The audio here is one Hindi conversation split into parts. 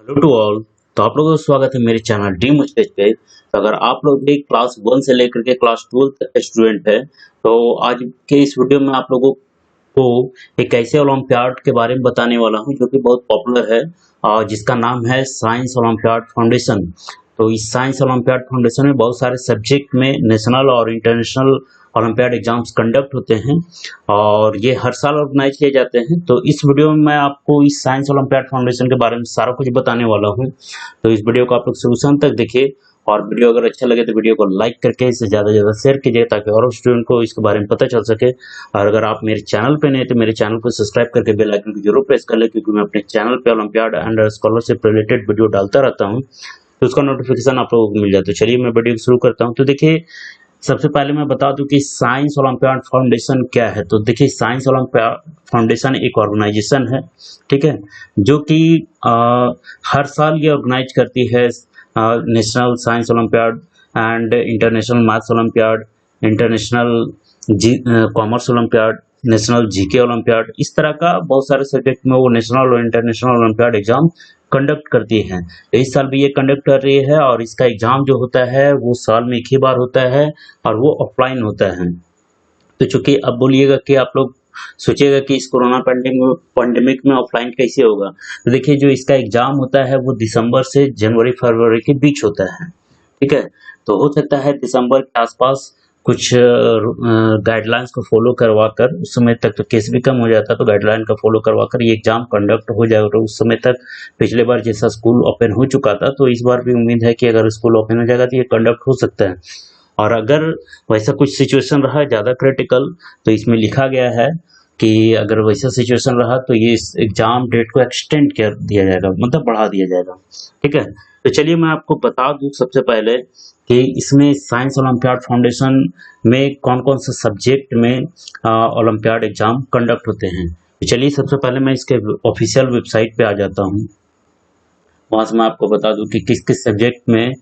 Hello to all. तो आप लोगों का स्वागत है मेरे चैनल ड्रीम स्टेज पे। तो अगर आप लोग भी क्लास 1 से लेकर के क्लास 12 तक के स्टूडेंट है तो आज के इस वीडियो में आप लोगों को एक ऐसे ओलंपियाड के बारे में बताने वाला हूं जो कि बहुत पॉपुलर है और जिसका नाम है साइंस ओलंपियाड फाउंडेशन। तो इस साइंस ओलंपियाड फाउंडेशन में बहुत सारे सब्जेक्ट में नेशनल और इंटरनेशनल ओलंपियाड एग्जाम्स कंडक्ट होते हैं और ये हर साल ऑर्गेनाइज किए जाते हैं। तो इस वीडियो में मैं आपको इस साइंस ओलंपियाड फाउंडेशन के बारे में सारा कुछ बताने वाला हूँ। तो इस वीडियो को आप लोग शुरू से अंत तक देखिए और वीडियो अगर अच्छा लगे तो वीडियो को लाइक करके इसे ज़्यादा से ज़्यादा शेयर कीजिए ताकि और स्टूडेंट को इसके बारे में पता चल सके। और अगर आप मेरे चैनल पे नहीं तो मेरे चैनल को सब्सक्राइब करके बेल आइकन को जरूर प्रेस कर ले, क्योंकि मैं अपने चैनल पे olympiad and scholarship related video डालता रहता हूँ तो उसका नोटिफिकेशन आप लोगों को मिल जाता है। चलिए मैं वीडियो शुरू करता हूँ। तो देखिए, सबसे पहले मैं बता दूं कि साइंस ओलंपियाड फाउंडेशन क्या है। तो देखिए, साइंस ओलंपियाड फाउंडेशन एक ऑर्गेनाइजेशन है, ठीक है, जो कि हर साल ये ऑर्गेनाइज करती है national science olympiad and international maths olympiad, international commerce olympiad, national GK olympiad. इस तरह का बहुत सारे सब्जेक्ट में वो नेशनल और इंटरनेशनल ओलंपियाड एग्जाम कंडक्ट करती है। तो इस साल भी ये कंडक्ट कर रही है और इसका एग्जाम जो होता है वो साल में एक ही बार होता है और वो ऑफलाइन होता है। तो चूंकि अब बोलिएगा कि आप लोग सोचिएगा कि इस कोरोना पैंडेमिक में ऑफलाइन कैसे होगा। तो देखिए, जो इसका एग्जाम होता है वो दिसंबर से जनवरी फरवरी के बीच होता है, ठीक है। तो हो सकता है दिसंबर के आसपास कुछ गाइडलाइंस को फॉलो करवा कर, उस समय तक तो केस भी कम हो जाता है, तो गाइडलाइन का फॉलो करवा कर ये एग्जाम कंडक्ट हो जाएगा। तो उस समय तक पिछले बार जैसा स्कूल ओपन हो चुका था, तो इस बार भी उम्मीद है कि अगर स्कूल ओपन हो जाएगा तो ये कंडक्ट हो सकता है। और अगर वैसा कुछ सिचुएशन रहा ज़्यादा क्रिटिकल, तो इसमें लिखा गया है कि अगर वैसा सिचुएशन रहा तो ये एग्जाम डेट को एक्सटेंड कर दिया जाएगा, मतलब बढ़ा दिया जाएगा, ठीक है। तो चलिए मैं आपको बता दूं सबसे पहले कि इसमें साइंस ओलंपियाड फाउंडेशन में कौन कौन से सब्जेक्ट में ओलंपियाड एग्जाम कंडक्ट होते हैं। तो चलिए सबसे पहले मैं इसके ऑफिशियल वेबसाइट पे आ जाता हूँ। वहाँ से मैं आपको बता दूं कि किस किस सब्जेक्ट में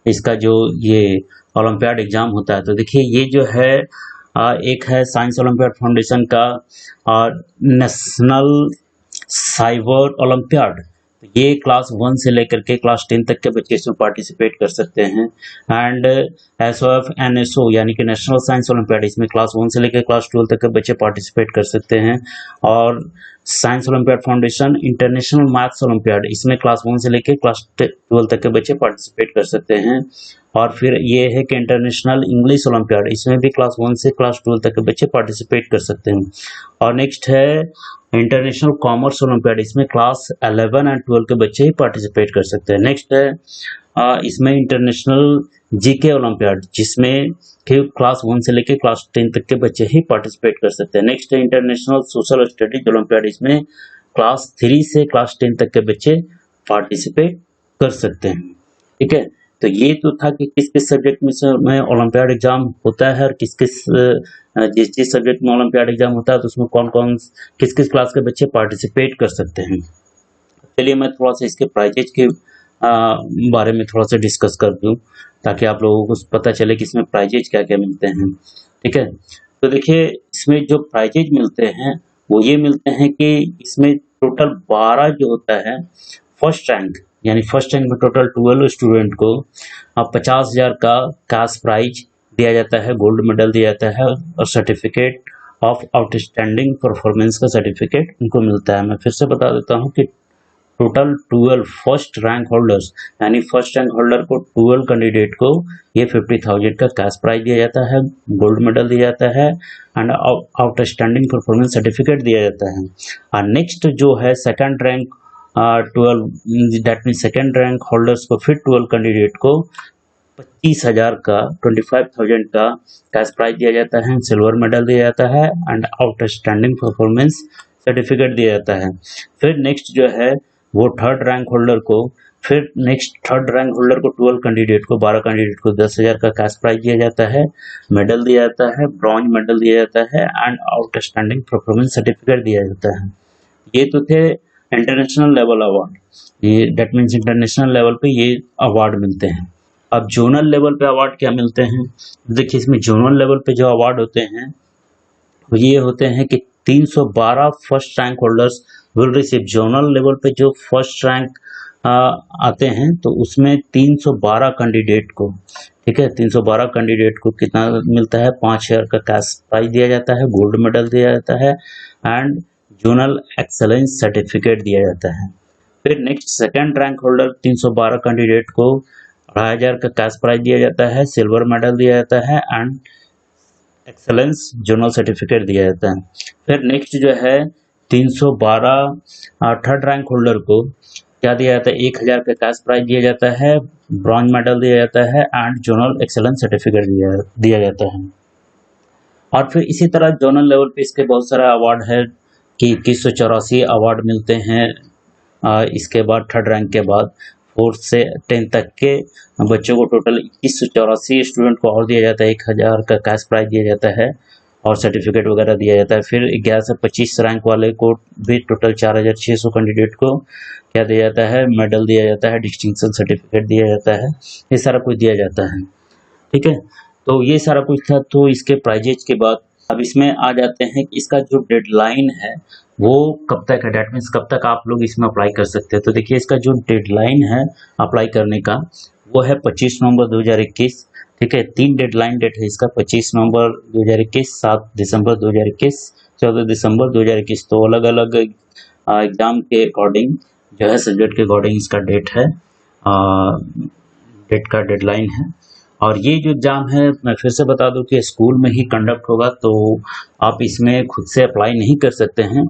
इसका जो ये ओलंपियाड एग्जाम होता है। तो देखिए, ये जो है एक है साइंस ओलंपियाड फाउंडेशन का और नेशनल साइबर ओलंपियाड। तो ये क्लास 1 से लेकर के क्लास 10 तक के बच्चे इसमें पार्टिसिपेट कर सकते हैं। एंड SOF-NSO यानी कि नेशनल साइंस ओलंपियाड, इसमें क्लास 1 से लेकर क्लास 12 तक के बच्चे पार्टिसिपेट कर सकते हैं। और science olympiad foundation international maths olympiad, इसमें क्लास 1 से लेकर क्लास 12 तक के बच्चे पार्टिसिपेट कर सकते हैं। और फिर ये है कि इंटरनेशनल इंग्लिश ओलंपियाड, इसमें भी क्लास 1 से क्लास 12 तक के बच्चे पार्टिसिपेट कर सकते हैं। और नेक्स्ट है इंटरनेशनल कॉमर्स ओलंपियाड, इसमें क्लास 11 एंड 12 के बच्चे ही पार्टिसिपेट कर सकते हैं। नेक्स्ट है इसमें इंटरनेशनल जीके ओलंपियाड, जिसमें क्लास 1 से लेकर क्लास 10 तक के बच्चे ही पार्टिसिपेट कर सकते हैं। नेक्स्ट है इंटरनेशनल सोशल स्टडीज ओलंपियाड, इसमें क्लास 3 से क्लास 10 तक के बच्चे पार्टिसिपेट कर सकते हैं, ठीक है। तो ये तो था कि किस किस सब्जेक्ट में ओलंपियाड एग्जाम होता है और किस किस जिस जिस सब्जेक्ट में ओलंपियाड एग्जाम होता है तो उसमें कौन कौन किस किस क्लास के बच्चे पार्टिसिपेट कर सकते हैं। चलिए मैं थोड़ा सा इसके प्राइजेज के बारे में थोड़ा सा डिस्कस कर दूं ताकि आप लोगों को पता चले कि इसमें प्राइजेज क्या क्या मिलते हैं, ठीक है। तो देखिए, इसमें जो प्राइजेज मिलते हैं वो ये मिलते हैं कि इसमें टोटल 12 जो होता है फर्स्ट रैंक, यानी फर्स्ट रैंक में टोटल 12 स्टूडेंट को 50,000 का कैश प्राइज दिया जाता है, गोल्ड मेडल दिया जाता है और सर्टिफिकेट ऑफ आउटस्टैंडिंग परफॉर्मेंस का सर्टिफिकेट उनको मिलता है। मैं फिर से बता देता हूँ कि टोटल 12 फर्स्ट रैंक होल्डर्स, यानी फर्स्ट रैंक होल्डर को 12 कैंडिडेट को ये 50,000 का कैश प्राइज दिया जाता है, गोल्ड मेडल दिया जाता है एंड आउटस्टैंडिंग परफॉर्मेंस सर्टिफिकेट दिया जाता है। और नेक्स्ट जो है second rank 12, that mean second rank holders को फिर 12 कैंडिडेट को 25,000 का 25,000 का कैश प्राइज दिया जाता है, सिल्वर मेडल दिया जाता है एंड आउटस्टैंडिंग परफॉर्मेंस सर्टिफिकेट दिया जाता है। फिर नेक्स्ट जो है वो थर्ड रैंक होल्डर को, फिर नेक्स्ट थर्ड रैंक होल्डर को 12 कैंडिडेट को 12 कैंडिडेट को 10,000 का कैश प्राइज दिया जाता है, मेडल दिया जाता है, ब्रॉन्ज मेडल दिया जाता है एंड आउटस्टैंडिंग परफॉर्मेंस सर्टिफिकेट दिया जाता है। ये तो थे इंटरनेशनल लेवल अवार्ड, ये दैट मीन्स इंटरनेशनल लेवल पे ये अवार्ड मिलते हैं। अब जोनल लेवल पे अवार्ड क्या मिलते हैं? देखिए, इसमें जोनल लेवल पे जो अवार्ड होते हैं वो ये होते हैं कि 312 first rank holders will receive. Zonal level पे जो फर्स्ट रैंक आते हैं, तो उसमें 312 कैंडिडेट को, ठीक है, 312 कैंडिडेट को कितना मिलता है, 5,000 का कैश प्राइज दिया जाता है, गोल्ड मेडल दिया जाता है एंड जोनल एक्सेलेंस सर्टिफिकेट दिया जाता है। फिर next second rank holder 312 candidate को 2,500 का कैश प्राइज दिया जाता है, सिल्वर मेडल दिया जाता है एंड एक्सेलेंस जोनल सर्टिफिकेट दिया जाता है। फिर नेक्स्ट जो है 312 थर्ड रैंक होल्डर को क्या दिया जाता है, 1,000 का कैश प्राइज दिया जाता है, ब्रॉन्ज मेडल दिया जाता है एंड जोनल एक्सेलेंस सर्टिफिकेट दिया जाता है। और फिर इसी तरह जोनल लेवल पे इसके बहुत सारा अवार्ड है कि 2184 अवार्ड मिलते हैं। इसके बाद थर्ड रैंक के बाद 4th से 10th तक के बच्चों को टोटल 2184 स्टूडेंट को और दिया जाता है, 1,000 का कैश प्राइज दिया जाता है और सर्टिफिकेट वगैरह दिया जाता है। फिर 11 से 25 रैंक वाले को भी टोटल 4,600 कैंडिडेट को क्या दिया जाता है, मेडल दिया जाता है, डिस्टिंक्शन सर्टिफिकेट दिया जाता है, ये सारा कुछ दिया जाता है, ठीक है। तो ये सारा कुछ था। तो इसके प्राइजेज के बाद अब इसमें आ जाते हैं कि इसका जो डेडलाइन है वो कब तक है, डेट मीन्स कब तक आप लोग इसमें अप्लाई कर सकते हैं। तो देखिए इसका जो डेडलाइन है अप्लाई करने का वो है 25 नवंबर 2021, ठीक है। 3 डेडलाइन डेट है इसका, 25 नवंबर 2021, 7 दिसंबर 2021, 14 दिसंबर 2021। तो अलग अलग एग्जाम के अकॉर्डिंग जो है, सब्जेक्ट के अकॉर्डिंग इसका डेट है, डेट का डेडलाइन है। और ये जो एग्ज़ाम है मैं फिर से बता दूं कि स्कूल में ही कंडक्ट होगा, तो आप इसमें खुद से अप्लाई नहीं कर सकते हैं।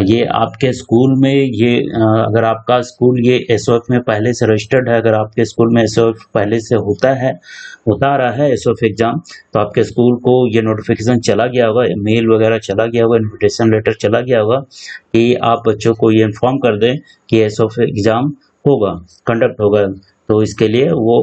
ये आपके स्कूल में ये अगर आपका स्कूल ये एसओएफ में पहले से रजिस्टर्ड है, अगर आपके स्कूल में एसओएफ पहले से होता आ रहा है एसओएफ एग्ज़ाम, तो आपके स्कूल को ये नोटिफिकेशन चला गया होगा, मेल वगैरह चला गया होगा, इन्विटेशन लेटर चला गया होगा कि आप बच्चों को ये इन्फॉर्म कर दें कि एसओएफ एग्ज़ाम होगा, कंडक्ट होगा। तो इसके लिए वो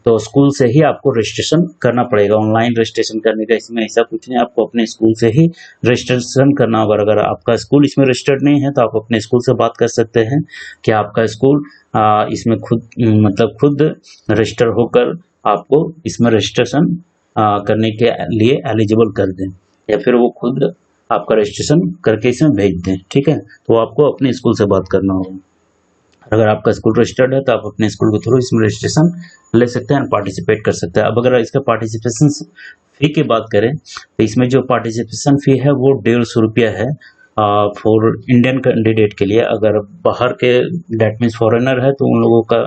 तो स्कूल से ही आपको रजिस्ट्रेशन करना पड़ेगा, ऑनलाइन रजिस्ट्रेशन करने का इसमें ऐसा कुछ नहीं, आपको अपने स्कूल से ही रजिस्ट्रेशन करना होगा। अगर आपका स्कूल इसमें रजिस्टर्ड नहीं है तो आप अपने स्कूल से बात कर सकते हैं कि आपका स्कूल इसमें खुद रजिस्टर होकर आपको इसमें रजिस्ट्रेशन करने के लिए एलिजिबल कर दें, या फिर वो खुद आपका रजिस्ट्रेशन करके इसमें भेज दें, ठीक है। तो आपको अपने स्कूल से बात करना होगा। अगर आपका स्कूल रजिस्टर्ड है तो आप अपने स्कूल के थ्रू इसमें रजिस्ट्रेशन ले सकते हैं, पार्टिसिपेट कर सकते हैं। अब अगर इसका पार्टिसिपेशन फी की बात करें तो इसमें जो पार्टिसिपेशन फी है वो 150 रुपया है फॉर इंडियन कैंडिडेट के लिए। अगर बाहर के डेट मीन्स फॉरेनर है तो उन लोगों का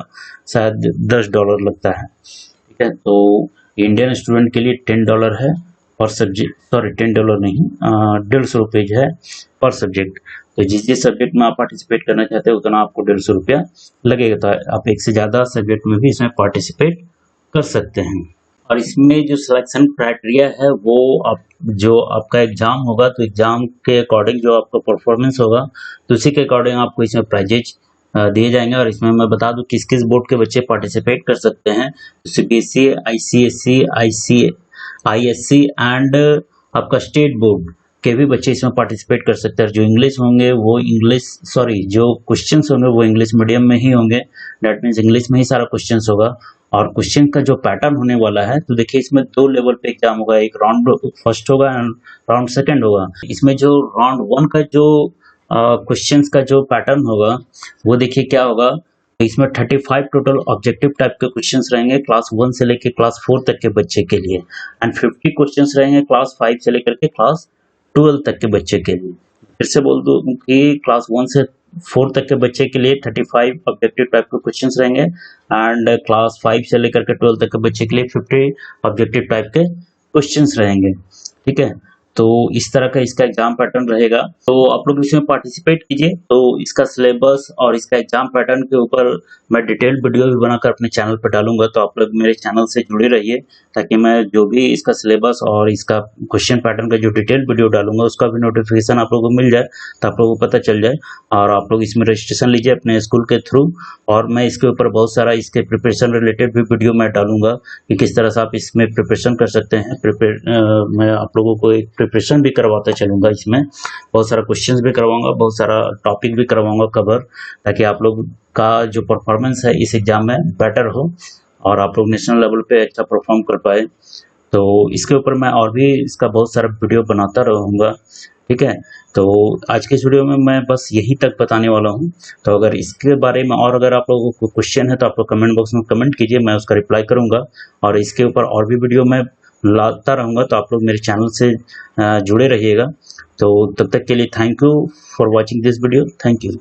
शायद $10 लगता है, ठीक है। तो इंडियन स्टूडेंट के लिए $10 है पर सब्जेक्ट, सॉरी $10 नहीं, 150 रुपये जो है पर सब्जेक्ट। तो जिस सब्जेक्ट में आप पार्टिसिपेट करना चाहते हैं उतना आपको 150 रुपया लगेगा। तो आप एक से ज़्यादा सब्जेक्ट में भी इसमें पार्टिसिपेट कर सकते हैं। और इसमें जो सिलेक्शन क्राइटेरिया है वो जो आपका एग्ज़ाम होगा तो एग्ज़ाम के अकॉर्डिंग जो आपका परफॉर्मेंस होगा तो उसी के अकॉर्डिंग आपको इसमें प्राइजेज दिए जाएंगे। और इसमें मैं बता दूं किस किस बोर्ड के बच्चे पार्टिसिपेट कर सकते हैं। सीबीएसई, आईसीएसई, आईएससी एंड आपका स्टेट बोर्ड के भी बच्चे इसमें पार्टिसिपेट कर सकते हैं। जो इंग्लिश होंगे वो जो क्वेश्चंस होंगे वो इंग्लिश मीडियम में ही होंगे, दैट मीन्स इंग्लिश में ही सारा क्वेश्चंस होगा। और क्वेश्चन का जो पैटर्न होने वाला है तो देखिए इसमें 2 लेवल पे एग्जाम होगा, एक राउंड फर्स्ट होगा एंड राउंड सेकंड होगा। इसमें जो राउंड 1 का जो क्वेश्चंस का जो पैटर्न होगा वो देखिए क्या होगा। इसमें 35 टोटल ऑब्जेक्टिव टाइप के क्वेश्चंस रहेंगे क्लास 1 से लेकर क्लास 4 तक के बच्चे के लिए, एंड 50 क्वेश्चंस रहेंगे क्लास 5 से लेकर के क्लास 12 तक के बच्चे के लिए। फिर से बोल दूं कि क्लास 1 से 4 तक के बच्चे के लिए 35 ऑब्जेक्टिव टाइप के क्वेश्चंस रहेंगे एंड क्लास 5 से लेकर के 12 तक के बच्चे के लिए 50 ऑब्जेक्टिव टाइप के क्वेश्चंस रहेंगे, ठीक है। तो इस तरह का इसका एग्जाम पैटर्न रहेगा। तो आप लोग इसमें पार्टिसिपेट कीजिए। तो इसका सिलेबस और इसका एग्जाम पैटर्न के ऊपर मैं डिटेल्ड वीडियो भी बनाकर अपने चैनल पर डालूंगा, तो आप लोग मेरे चैनल से जुड़े रहिए ताकि मैं जो भी इसका सिलेबस और इसका क्वेश्चन पैटर्न का जो डिटेल्ड वीडियो डालूंगा उसका भी नोटिफिकेशन आप लोगों को मिल जाए, तो आप लोगों को पता चल जाए। और आप लोग इसमें रजिस्ट्रेशन लीजिए अपने स्कूल के थ्रू। और मैं इसके ऊपर बहुत सारा इसके प्रिपरेशन रिलेटेड भी वीडियो मैं डालूंगा कि किस तरह से आप इसमें प्रिपरेशन कर सकते हैं। मैं आप लोगों को एक प्रिपरेशन भी करवाता चलूंगा, इसमें बहुत सारा क्वेश्चंस भी करवाऊंगा, बहुत सारा टॉपिक भी करवाऊंगा कवर, ताकि आप लोग का जो परफॉर्मेंस है इस एग्जाम में बेटर हो और आप लोग नेशनल लेवल पे अच्छा परफॉर्म कर पाए। तो इसके ऊपर मैं और भी इसका बहुत सारा वीडियो बनाता रहूँगा, ठीक है। तो आज के इस वीडियो में मैं बस यही तक बताने वाला हूँ। तो अगर इसके बारे में और अगर आप लोगों को क्वेश्चन है तो आप लोग कमेंट बॉक्स में कमेंट कीजिए, मैं उसका रिप्लाई करूँगा और इसके ऊपर और भी वीडियो मैं लाता रहूँगा। तो आप लोग मेरे चैनल से जुड़े रहिएगा। तो तब तक के लिए thank you for watching this video. Thank you.